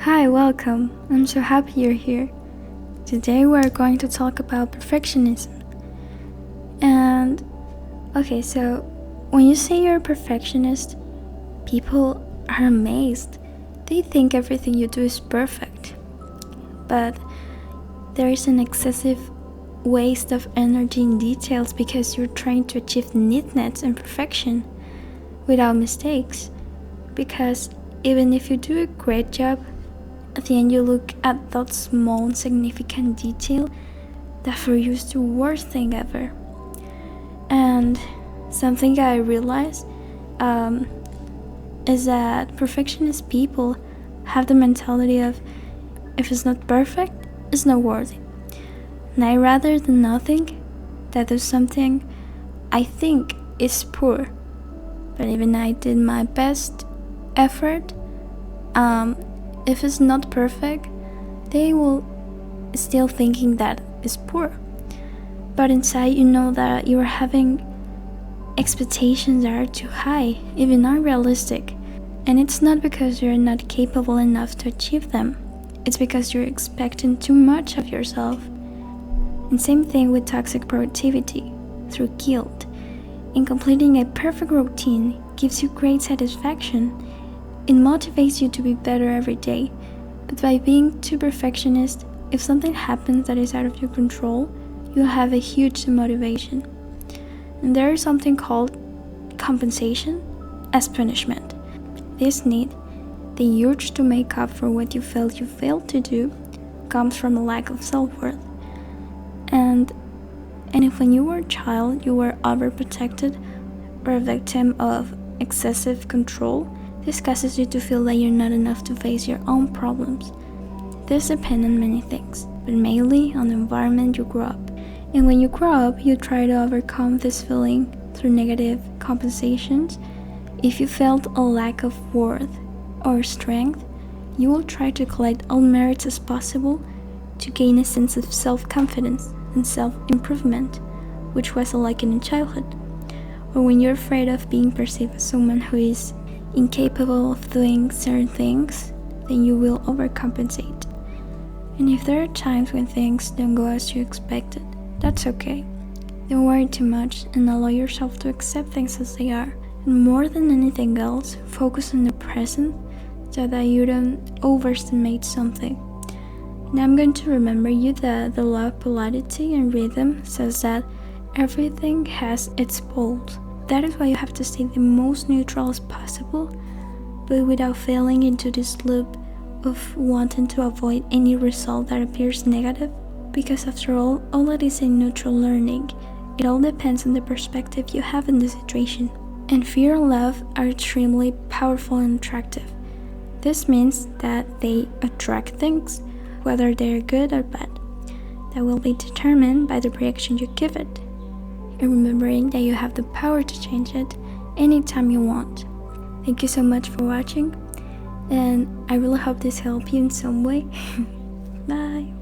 Hi, welcome. I'm so happy you're here. Today we're going to talk about perfectionism. And so when you say you're a perfectionist, people are amazed. They think everything you do is perfect. But there is an excessive waste of energy in details because you're trying to achieve neatness and perfection without mistakes. Because even if you do a great job, at the end you look at that small insignificant detail that for you is the worst thing ever. And something I realized is that perfectionist people have the mentality of if it's not perfect, it's not worthy. And I rather than nothing that do something I think is poor, but even I did my best effort, if it's not perfect, they will still thinking that it's poor. But inside you know that you're having expectations that are too high, even unrealistic. And it's not because you're not capable enough to achieve them. It's because you're expecting too much of yourself. And same thing with toxic productivity, through guilt. In completing a perfect routine gives you great satisfaction. It motivates you to be better every day. But by being too perfectionist, if something happens that is out of your control, you'll have a huge demotivation. And there is something called compensation as punishment. This need, the urge to make up for what you felt you failed to do, comes from a lack of self-worth. And if when you were a child you were overprotected or a victim of excessive control, this causes you to feel that you're not enough to face your own problems. This depends on many things, but mainly on the environment you grew up. And when you grow up, you try to overcome this feeling through negative compensations. If you felt a lack of worth or strength, you will try to collect all merits as possible to gain a sense of self-confidence and self-improvement, which was a lack in childhood. Or when you're afraid of being perceived as someone who is incapable of doing certain things, then you will overcompensate. And if there are times when things don't go as you expected, that's okay. Don't worry too much and allow yourself to accept things as they are. And more than anything else, focus on the present so that you don't overestimate something. And I'm going to remember you that the law of polarity and rhythm says that everything has its poles. That is why you have to stay the most neutral as possible, but without falling into this loop of wanting to avoid any result that appears negative. Because after all it is a neutral learning. It all depends on the perspective you have in the situation. And fear and love are extremely powerful and attractive. This means that they attract things, whether they are good or bad. That will be determined by the reaction you give it. And remembering that you have the power to change it anytime you want. Thank you so much for watching, and I really hope this helped you in some way. Bye.